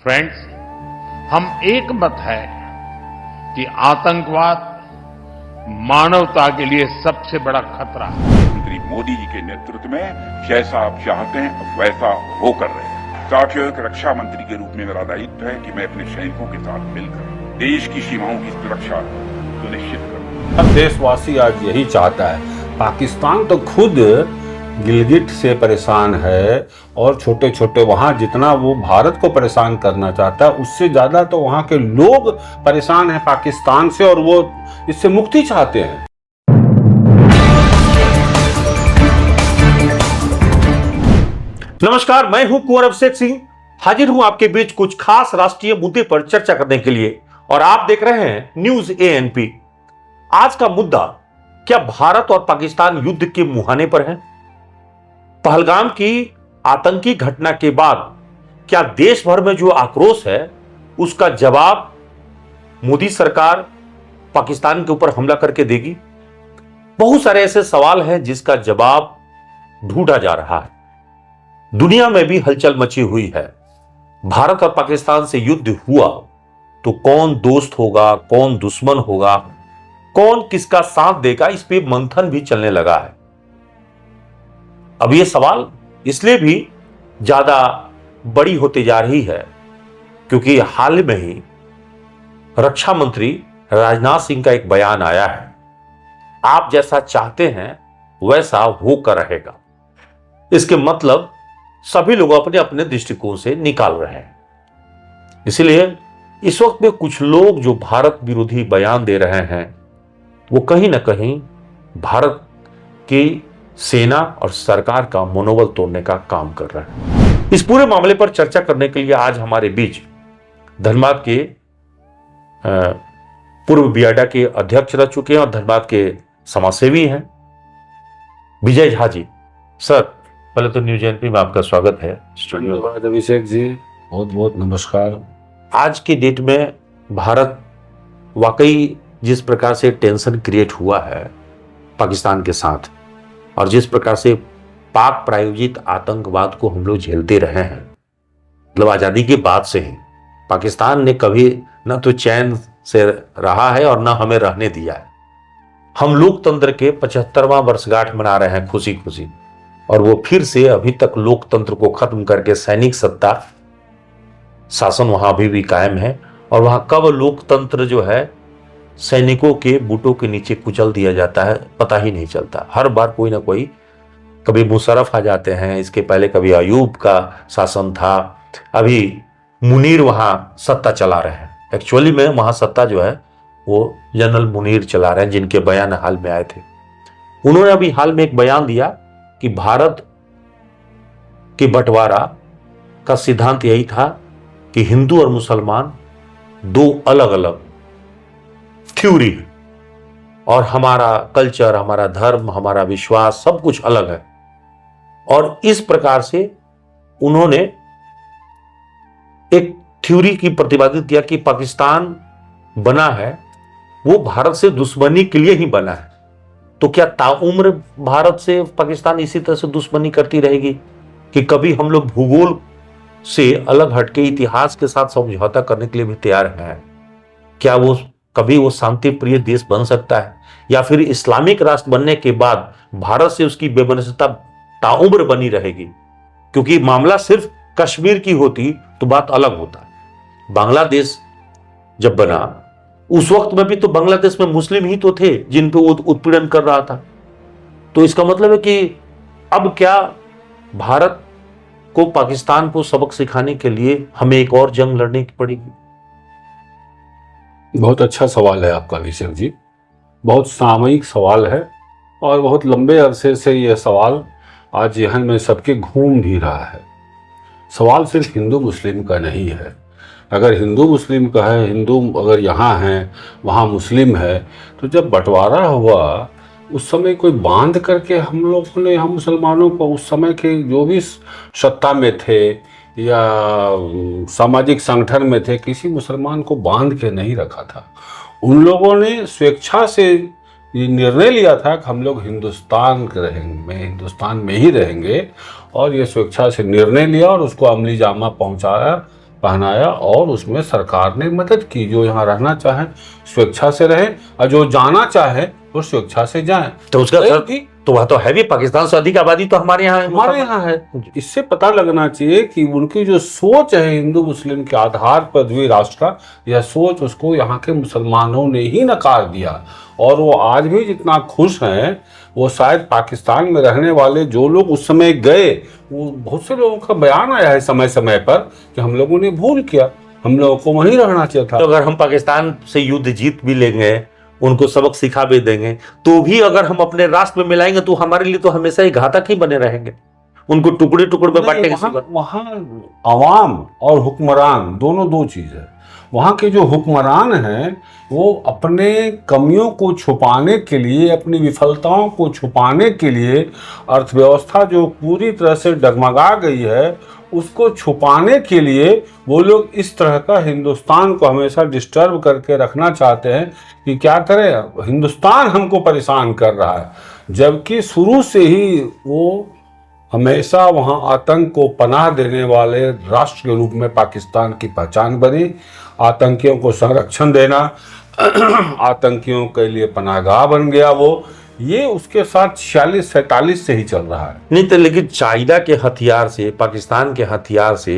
Friends, हम एक मत है कि आतंकवाद मानवता के लिए सबसे बड़ा खतरा है। प्रधानमंत्री मोदी जी के नेतृत्व में जैसा आप चाहते हैं वैसा हो कर रहे हैं। साथियों, एक रक्षा मंत्री के रूप में मेरा दायित्व है कि मैं अपने सैनिकों के साथ मिलकर देश की सीमाओं की सुरक्षा सुनिश्चित करूं। हर देशवासी आज यही चाहता है। पाकिस्तान तो खुद गिलगिट से परेशान है और छोटे छोटे वहां जितना वो भारत को परेशान करना चाहता है उससे ज्यादा तो वहां के लोग परेशान हैं पाकिस्तान से और वो इससे मुक्ति चाहते हैं। नमस्कार, मैं हूं कुंवर अभिषेक सिंह, हाजिर हूं आपके बीच कुछ खास राष्ट्रीय मुद्दे पर चर्चा करने के लिए और आप देख रहे हैं न्यूज एएनपी। आज का मुद्दा, क्या भारत और पाकिस्तान युद्ध के मुहाने पर हैं? पहलगाम की आतंकी घटना के बाद क्या देश भर में जो आक्रोश है उसका जवाब मोदी सरकार पाकिस्तान के ऊपर हमला करके देगी? बहुत सारे ऐसे सवाल हैं जिसका जवाब ढूंढा जा रहा है। दुनिया में भी हलचल मची हुई है। भारत और पाकिस्तान से युद्ध हुआ तो कौन दोस्त होगा, कौन दुश्मन होगा, कौन किसका साथ देगा, इस पे मंथन भी चलने लगा है। अब यह सवाल इसलिए भी ज्यादा बड़ी होती जा रही है क्योंकि हाल में ही रक्षा मंत्री राजनाथ सिंह का एक बयान आया है, आप जैसा चाहते हैं वैसा होकर रहेगा। इसके मतलब सभी लोग अपने अपने दृष्टिकोण से निकाल रहे हैं। इसलिए इस वक्त में कुछ लोग जो भारत विरोधी बयान दे रहे हैं वो कहीं ना कहीं भारत की सेना और सरकार का मनोबल तोड़ने का काम कर रहा है। इस पूरे मामले पर चर्चा करने के लिए आज हमारे बीच धनबाद के पूर्व बियाडा के अध्यक्ष रह चुके हैं और धनबाद के समाजसेवी हैं विजय झा जी। सर, पहले तो न्यूज एएनपी में आपका स्वागत है। धन्यवाद अभिषेक जी, बहुत बहुत नमस्कार। आज की डेट में भारत वाकई जिस प्रकार से टेंशन क्रिएट हुआ है पाकिस्तान के साथ और जिस प्रकार से पाक प्रायोजित आतंकवाद को हम लोग झेलते रहे हैं, मतलब आजादी के बाद से ही पाकिस्तान ने कभी न तो चैन से रहा है और न हमें रहने दिया है। हम लोकतंत्र के 75वां वर्षगांठ मना रहे हैं खुशी खुशी और वो फिर से अभी तक लोकतंत्र को खत्म करके सैनिक सत्ता शासन वहां अभी भी कायम है और वहां कब लोकतंत्र जो है सैनिकों के बूटों के नीचे कुचल दिया जाता है पता ही नहीं चलता। हर बार कोई ना कोई, कभी मुशर्रफ आ जाते हैं, इसके पहले कभी अयूब का शासन था, अभी मुनीर वहां सत्ता चला रहे हैं। एक्चुअली में वहां सत्ता जो है वो जनरल मुनीर चला रहे हैं जिनके बयान हाल में आए थे। उन्होंने अभी हाल में एक बयान दिया कि भारत के बंटवारा का सिद्धांत यही था कि हिंदू और मुसलमान दो अलग अलग थ्योरी है और हमारा कल्चर, हमारा धर्म, हमारा विश्वास सब कुछ अलग है। और इस प्रकार से उन्होंने एक थ्योरी की प्रतिपादित किया कि पाकिस्तान बना है वो भारत से दुश्मनी के लिए ही बना है। तो क्या ताउम्र भारत से पाकिस्तान इसी तरह से दुश्मनी करती रहेगी कि कभी हम लोग भूगोल से अलग हटके इतिहास के साथ समझौता करने के लिए भी तैयार हैं? क्या वो कभी वो शांति प्रिय देश बन सकता है या फिर इस्लामिक राष्ट्र बनने के बाद भारत से उसकी बेबनस्ता ताउम्र बनी रहेगी? क्योंकि मामला सिर्फ कश्मीर की होती तो बात अलग होता। बांग्लादेश जब बना उस वक्त में भी तो बांग्लादेश में मुस्लिम ही तो थे जिन पे वो उत्पीड़न कर रहा था। तो इसका मतलब है कि अब क्या भारत को पाकिस्तान को सबक सिखाने के लिए हमें एक और जंग लड़ने की पड़ेगी? बहुत अच्छा सवाल है आपका अभिषेक जी, बहुत सामयिक सवाल है और बहुत लंबे अरसे से यह सवाल आज जहन में सबके घूम भी रहा है। सवाल सिर्फ हिंदू मुस्लिम का नहीं है। अगर हिंदू मुस्लिम का है, हिंदू अगर यहाँ हैं वहाँ मुस्लिम है, तो जब बंटवारा हुआ उस समय कोई बांध करके हम लोगों ने, हम मुसलमानों को उस समय के जो भी सत्ता में थे या सामाजिक संगठन में थे, किसी मुसलमान को बांध के नहीं रखा था। उन लोगों ने स्वेच्छा से ये निर्णय लिया था कि हम लोग हिंदुस्तान में ही रहेंगे और ये स्वेच्छा से निर्णय लिया और उसको अमली जामा पहुंचाया पहनाया और उसमें सरकार ने मदद की। जो यहाँ रहना चाहे स्वेच्छा से रहें और जो जाना चाहे वो स्वेच्छा से जाएं। तो उसका कहीं सर भी तो वह तो है भी, पाकिस्तान से अधिक आबादी तो हमारे यहाँ है। हमारे यहाँ है। इससे पता लगना चाहिए कि उनकी जो सोच है हिंदू मुस्लिम के आधार पर द्विराष्ट्र का, यह सोच उसको यहाँ के मुसलमानों ने ही नकार दिया। और वो आज भी जितना खुश हैं, वो शायद पाकिस्तान में रहने वाले जो लोग उस समय गए, वो बहुत से लोगों का बयान आया है समय समय पर कि हम लोगों ने भूल किया, हम लोगों को वहीं रहना चाहिए था। तो अगर हम पाकिस्तान से युद्ध जीत भी लेंगे, उनको सबक सिखा भी देंगे, तो भी अगर हम अपने राष्ट्र में मिलाएंगे तो हमारे लिए तो हमेशा ही घातक ही बने रहेंगे। उनको टुकड़े टुकड़े में बांटने के वहाँ अवाम और हुक्मरान दोनों दो चीज है। वहाँ के जो हुक्मरान हैं वो अपने कमियों को छुपाने के लिए, अपनी विफलताओं को छुपाने के लिए, अर्थव्यवस्था जो पूरी तरह से डगमगा गई है उसको छुपाने के लिए वो लोग इस तरह का हिंदुस्तान को हमेशा डिस्टर्ब करके रखना चाहते हैं कि क्या करें, हिंदुस्तान हमको परेशान कर रहा है। जबकि शुरू से ही वो हमेशा वहाँ आतंक को पनाह देने वाले राष्ट्र के रूप में पाकिस्तान की पहचान बनी। आतंकियों को संरक्षण देना, आतंकियों के लिए पनाहगाह बन गया वो। ये उसके साथ 46-47 से ही चल रहा है। नहीं तो लेकिन चाइना के हथियार से, पाकिस्तान के हथियार से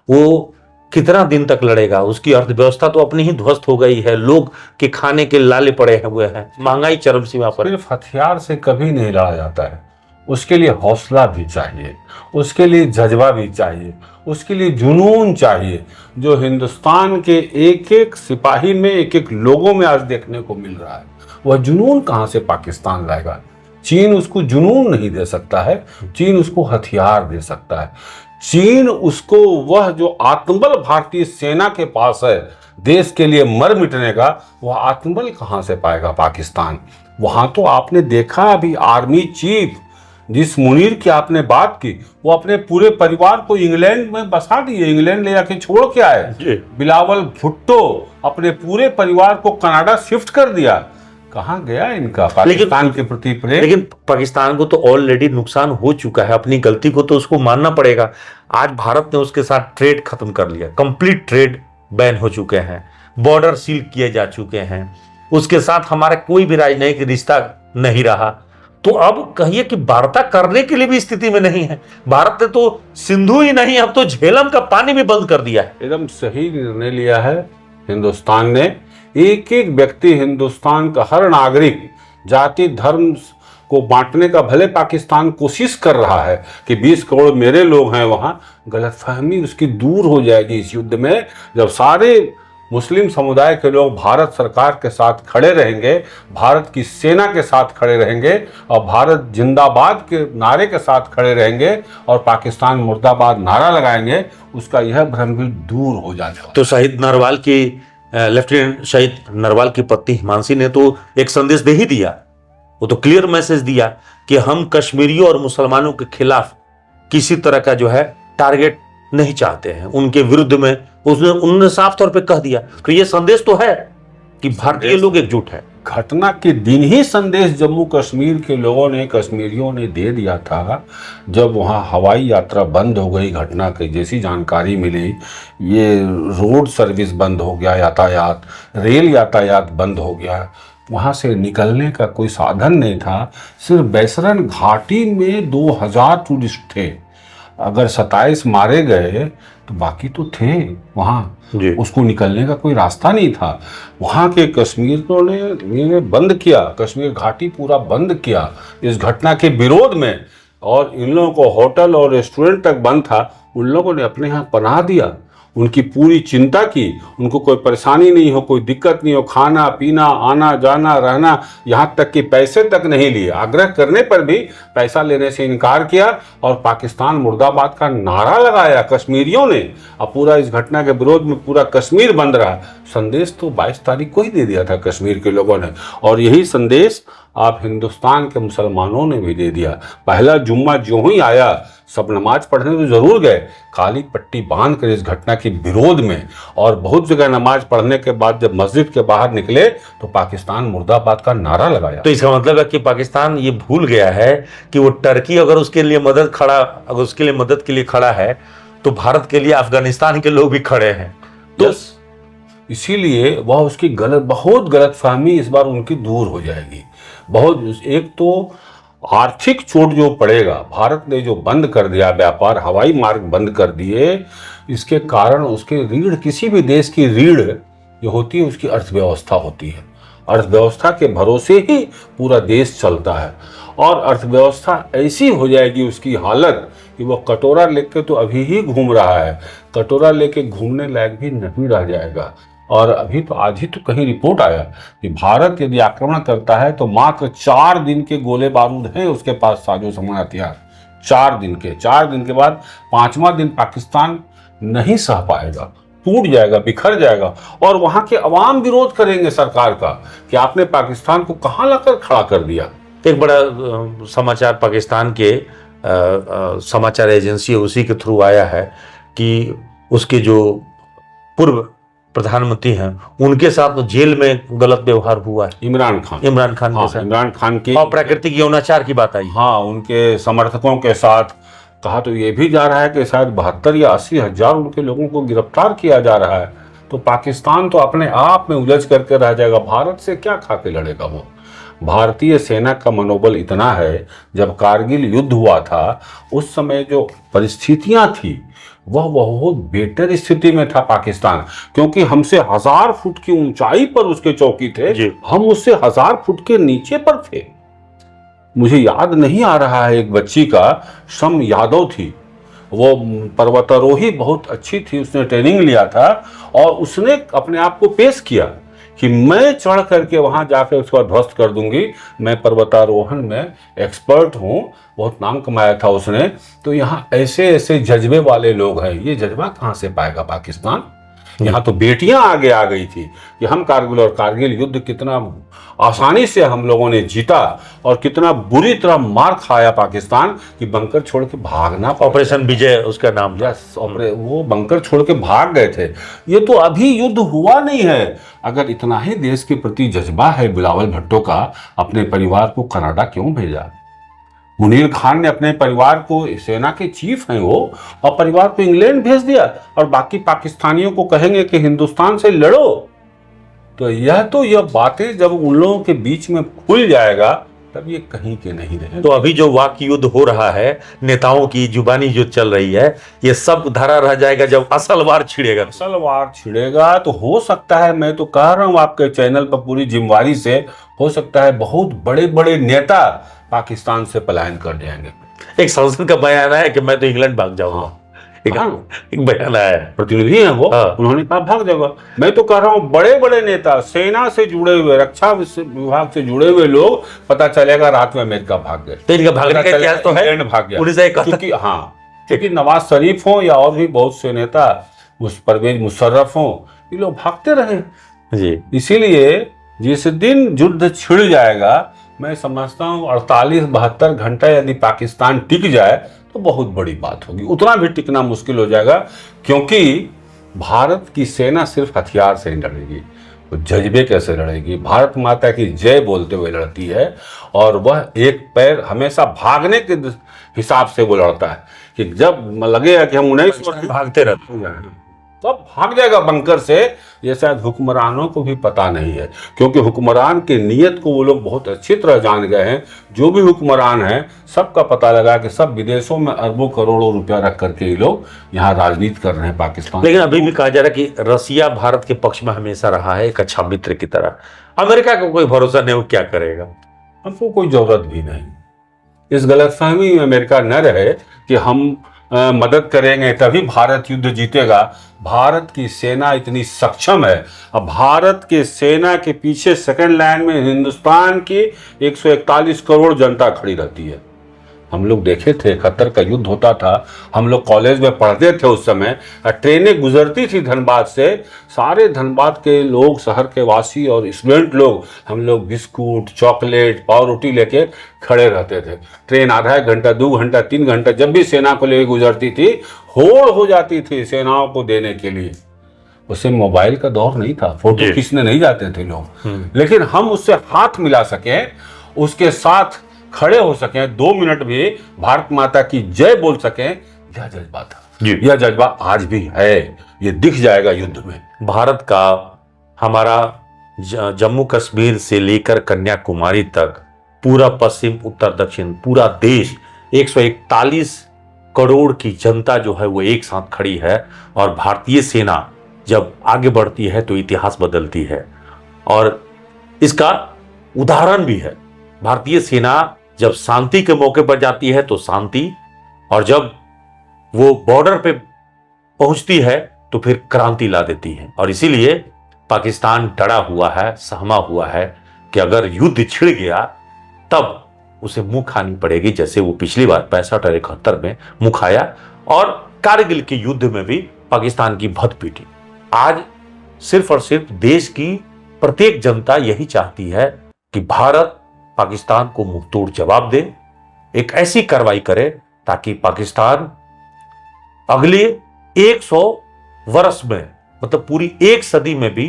वो कितना दिन तक लड़ेगा? उसकी अर्थव्यवस्था तो अपनी ही ध्वस्त हो गई है, लोग के खाने के लाले पड़े हुए हैं, महंगाई चरम सीमा पर। सिर्फ हथियार से कभी नहीं लड़ा जाता है, उसके लिए हौसला भी चाहिए, उसके लिए जज्बा भी चाहिए, उसके लिए जुनून चाहिए, जो हिंदुस्तान के एक एक सिपाही में, एक एक लोगों में आज देखने को मिल रहा है। वह जुनून कहाँ से पाकिस्तान लाएगा? चीन उसको जुनून नहीं दे सकता है, चीन उसको हथियार दे सकता है। चीन उसको वह जो आत्मबल भारतीय सेना के पास है देश के लिए मर मिटने का, वह आत्मबल कहाँ से पाएगा पाकिस्तान? वहाँ तो आपने देखा अभी आर्मी चीफ जिस मुनीर की आपने बात की, वो अपने पूरे परिवार को इंग्लैंड में बसा दिए, इंग्लैंड ले जाके छोड़ के आए। बिलावल भुट्टो अपने पूरे परिवार को कनाडा शिफ्ट कर दिया। कहाँ गया इनका पाकिस्तान के प्रति प्रेम? लेकिन पाकिस्तान को तो ऑलरेडी नुकसान हो चुका है, अपनी गलती को तो उसको मानना पड़ेगा। आज भारत ने उसके साथ ट्रेड खत्म कर लिया, कंप्लीट ट्रेड बैन हो चुके हैं, बॉर्डर सील किए जा चुके हैं, उसके साथ हमारा कोई भी राजनयिक रिश्ता नहीं रहा। तो अब कहिए कि वार्ता करने के लिए भी स्थिति में नहीं है। भारत ने तो सिंधु ही नहीं, अब तो झेलम का पानी भी बंद कर दिया है। एकदम सही निर्णय लिया है हिंदुस्तान ने। एक एक व्यक्ति, हिंदुस्तान का हर नागरिक जाति धर्म को बांटने का भले पाकिस्तान कोशिश कर रहा है कि 20 करोड़ मेरे लोग हैं वहां, गलतफहमी उसकी दूर हो जाएगी इस युद्ध में, जब सारे मुस्लिम समुदाय के लोग भारत सरकार के साथ खड़े रहेंगे, भारत की सेना के साथ खड़े रहेंगे और भारत जिंदाबाद के नारे के साथ खड़े रहेंगे और पाकिस्तान मुर्दाबाद नारा लगाएंगे, उसका यह भ्रम भी दूर हो जाएगा। तो शहीद नरवाल की लेफ्टिनेंट शहीद नरवाल की पत्नी हिमांशी ने तो एक संदेश दे ही दिया, वो तो क्लियर मैसेज दिया कि हम कश्मीरियों और मुसलमानों के खिलाफ किसी तरह का जो है टारगेट नहीं चाहते हैं, उनके विरुद्ध में उन्होंने साफ तौर पे कह दिया। तो ये संदेश तो है कि भारतीय लोग एकजुट है। घटना के दिन ही संदेश जम्मू कश्मीर के लोगों ने, कश्मीरियों ने दे दिया था। जब वहाँ हवाई यात्रा बंद हो गई, घटना की जैसी जानकारी मिली, ये रोड सर्विस बंद हो गया, यातायात, रेल यातायात बंद हो गया, वहाँ से निकलने का कोई साधन नहीं था। सिर्फ बैसरन घाटी में 2000 टूरिस्ट थे। अगर 27 मारे गए तो बाकी तो थे वहाँ, उसको निकलने का कोई रास्ता नहीं था। वहाँ के कश्मीरियों ने बंद किया, कश्मीर घाटी पूरा बंद किया इस घटना के विरोध में। और इन लोगों को होटल और रेस्टोरेंट तक बंद था, उन लोगों ने अपने यहाँ पनाह दिया, उनकी पूरी चिंता की, उनको कोई परेशानी नहीं हो, कोई दिक्कत नहीं हो, खाना पीना, आना जाना रहना, यहाँ तक कि पैसे तक नहीं लिए। आग्रह करने पर भी पैसा लेने से इनकार किया और पाकिस्तान मुर्दाबाद का नारा लगाया कश्मीरियों ने। अब पूरा इस घटना के विरोध में पूरा कश्मीर बंद रहा। संदेश तो 22 तारीख को ही दे दिया था कश्मीर के लोगों ने, और यही संदेश आप हिंदुस्तान के मुसलमानों ने भी दे दिया। पहला जुम्मा जो ही आया, सब नमाज पढ़ने तो जरूर गए, काली पट्टी बांध कर इस घटना के विरोध में, और बहुत जगह नमाज पढ़ने के बाद जब मस्जिद के बाहर निकले तो पाकिस्तान मुर्दाबाद का नारा लगाया। तो इसका मतलब है कि पाकिस्तान ये भूल गया है कि वो टर्की अगर उसके लिए मदद के लिए खड़ा है तो भारत के लिए अफगानिस्तान के लोग भी खड़े हैं। तो इसीलिए वह उसकी बहुत गलतफहमी इस बार उनकी दूर हो जाएगी। एक तो आर्थिक चोट जो पड़ेगा, भारत ने जो बंद कर दिया व्यापार, हवाई मार्ग बंद कर दिए, इसके कारण उसके रीढ़, किसी भी देश की रीढ़ जो होती है उसकी अर्थव्यवस्था होती है। अर्थव्यवस्था के भरोसे ही पूरा देश चलता है, और अर्थव्यवस्था ऐसी हो जाएगी उसकी हालत कि वो कटोरा लेके तो अभी ही घूम रहा है, कटोरा लेके घूमने लायक भी नहीं रह जाएगा। और अभी तो आज ही तो कहीं रिपोर्ट आया कि भारत यदि आक्रमण करता है तो मात्र 4 दिन के गोले बारूद हैं उसके पास, साजो सामान हथियार। 4 दिन के बाद 5वां दिन पाकिस्तान नहीं सह पाएगा, टूट जाएगा, बिखर जाएगा, और वहां के अवाम विरोध करेंगे सरकार का कि आपने पाकिस्तान को कहां लाकर खड़ा कर दिया। एक बड़ा समाचार पाकिस्तान के समाचार एजेंसी उसी के थ्रू आया है कि उसके जो पूर्व प्रधानमंत्री हैं उनके साथ तो जेल में गलत व्यवहार हुआ है। इमरान खान के साथ, इमरान खान के अप्राकृतिक यौनाचार की बात आई। हाँ, उनके समर्थकों के साथ कहा तो ये भी जा रहा है कि शायद 72 या 80 हजार उनके लोगों को गिरफ्तार किया जा रहा है। तो पाकिस्तान तो अपने आप में उलझ करके रह जाएगा। भारत से क्या खा के लड़ेगा वो? भारतीय सेना का मनोबल इतना है, जब कारगिल युद्ध हुआ था उस समय जो परिस्थितियां थी वह बहुत बेहतर स्थिति में था पाकिस्तान, क्योंकि हमसे 1000 फुट की ऊंचाई पर उसके चौकी थे, हम उससे 1000 फुट के नीचे पर थे। मुझे याद नहीं आ रहा है, एक बच्ची का शम यादव थी, वो पर्वतारोही बहुत अच्छी थी, उसने ट्रेनिंग लिया था और उसने अपने आप को पेश किया कि मैं चढ़ करके वहां जाकर उसको ध्वस्त कर दूंगी, मैं पर्वतारोहण में एक्सपर्ट हूं, बहुत नाम कमाया था उसने। तो यहाँ ऐसे ऐसे जज्बे वाले लोग हैं, ये जज्बा कहां से पाएगा पाकिस्तान? यहाँ तो बेटियां आगे आ गई थी कि हम कारगिल युद्ध कितना आसानी से हम लोगों ने जीता और कितना बुरी तरह मार खाया पाकिस्तान कि बंकर छोड़ के भागना, ऑपरेशन विजय उसका नाम था। वो बंकर छोड़ के भाग गए थे। ये तो अभी युद्ध हुआ नहीं है। अगर इतना ही देश के प्रति जज्बा है बिलावल भुट्टो का, अपने परिवार को कनाडा क्यों भेजा? मुनीर खान ने अपने परिवार को, सेना के चीफ हैं वो, और परिवार को इंग्लैंड भेज दिया और बाकी पाकिस्तानियों को कहेंगे कि हिंदुस्तान से लड़ो। तो यह बातें जब उन लोगों के बीच में खुल जाएगा तब ये कहीं के नहीं रहे। तो अभी जो वाक युद्ध हो रहा है, नेताओं की जुबानी जो चल रही है, ये सब धरा रह जाएगा जब असल वार छिड़ेगा। तो हो सकता है, मैं तो कह रहा हूं आपके चैनल पर पूरी जिम्मेवारी से, हो सकता है बहुत बड़े बड़े नेता पाकिस्तान से पलायन कर जाएंगे। एक सांसद का बयान है कि मैं तो इंग्लैंड भाग जाऊंगा। एक बयान आया है, प्रतिनिधि हैं वो, उन्होंने कहा भाग जाएगा। मैं तो कह रहा हूँ बड़े बड़े नेता, सेना से जुड़े हुए, रक्षा विभाग से जुड़े हुए लोग, पता चलेगा रात में अमेरिका भाग गए। तो इनका भागने का इतिहास तो है, इंग्लैंड भाग गया। क्योंकि नवाज शरीफ हो या और भी बहुत से नेता, परवेज मुशर्रफ हो, ये लोग भागते रहे जी। इसीलिए जिस दिन युद्ध छिड़ जाएगा, मैं समझता हूँ 48-72 घंटा यदि पाकिस्तान टिक जाए तो बहुत बड़ी बात होगी। उतना भी टिकना मुश्किल हो जाएगा, क्योंकि भारत की सेना सिर्फ हथियार से नहीं लड़ेगी, वो जज्बे कैसे लड़ेगी। भारत माता की जय बोलते हुए लड़ती है, और वह एक पैर हमेशा भागने के हिसाब से वो लड़ता है कि जब लगेगा कि हम 19 वर्ष भागते रहते हैं तब भाग जाएगा बंकर से। ये शायद हुक्मरानों को भी पता नहीं है, क्योंकि हुक्मरान के नियत को वो लोग बहुत अच्छी तरह जान गए हैं। जो भी हुक्मरान हैं सबका पता लगा कि सब विदेशों में अरबों करोड़ों रुपया रख करके ये लोग यहाँ राजनीति कर रहे हैं पाकिस्तान। लेकिन अभी भी कहा जा रहा है कि रसिया भारत के पक्ष में हमेशा रहा है, एक अच्छा मित्र की तरह। अमेरिका को कोई भरोसा नहीं, वो क्या करेगा? हमको कोई जरूरत भी नहीं। इस गलतफहमी में अमेरिका न रहे कि हम मदद करेंगे तभी भारत युद्ध जीतेगा। भारत की सेना इतनी सक्षम है। अब भारत के सेना के पीछे सेकंड लाइन में हिंदुस्तान की 141 करोड़ जनता खड़ी रहती है। हम लोग देखे थे 71 का युद्ध होता था, हम लोग कॉलेज में पढ़ते थे उस समय, ट्रेनें गुजरती थी धनबाद से, सारे धनबाद के लोग, शहर के वासी और स्टूडेंट लोग, हम लोग बिस्कुट, चॉकलेट, पाव रोटी लेके खड़े रहते थे। ट्रेन आधा घंटा, 2 घंटा, 3 घंटा जब भी सेना को लेकर गुजरती थी, होड़ हो जाती थी सेनाओं को देने के लिए। उससे मोबाइल का दौर नहीं था, फोटो खींचने नहीं जाते थे लोग, लेकिन हम उससे हाथ मिला सके, उसके साथ खड़े हो सके, 2 मिनट भी भारत माता की जय बोल सके, यह जज्बा था। जी। यह जज्बा आज भी है, ये दिख जाएगा युद्ध में। भारत का, हमारा जम्मू कश्मीर से लेकर कन्याकुमारी तक पूरा पश्चिम उत्तर दक्षिण पूरा देश 141 करोड़ की जनता जो है वो एक साथ खड़ी है। और भारतीय सेना जब आगे बढ़ती है तो इतिहास बदलती है। और इसका उदाहरण भी है, भारतीय सेना जब शांति के मौके पर जाती है तो शांति, और जब वो बॉर्डर पे पहुंचती है तो फिर क्रांति ला देती है। और इसीलिए पाकिस्तान डरा हुआ है, सहमा हुआ है कि अगर युद्ध छिड़ गया तब उसे मुंह खानी पड़ेगी, जैसे वो पिछली बार 65 और 71 में मुंह खाया और कारगिल के युद्ध में भी पाकिस्तान की भद पीटी। आज सिर्फ और सिर्फ देश की प्रत्येक जनता यही चाहती है कि भारत पाकिस्तान को मुंहतोड़ जवाब दे, एक ऐसी कार्रवाई करे ताकि पाकिस्तान अगले 100 वर्ष में, मतलब पूरी एक सदी में भी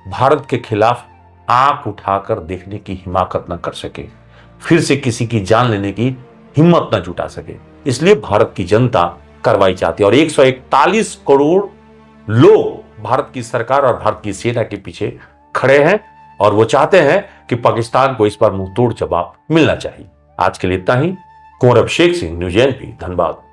भारत के खिलाफ आंख उठाकर देखने की हिमाकत न कर सके, फिर से किसी की जान लेने की हिम्मत न जुटा सके। इसलिए भारत की जनता कार्रवाई चाहती है और 141 करोड़ लोग भारत की सरकार और भारत की सेना के पीछे खड़े हैं और वो चाहते हैं कि पाकिस्तान को इस पर मुंहतोड़ जवाब मिलना चाहिए। आज के लिए इतना ही। कुंवर अभिषेक सिंह, न्यूज़ एएनपी, धनबाद।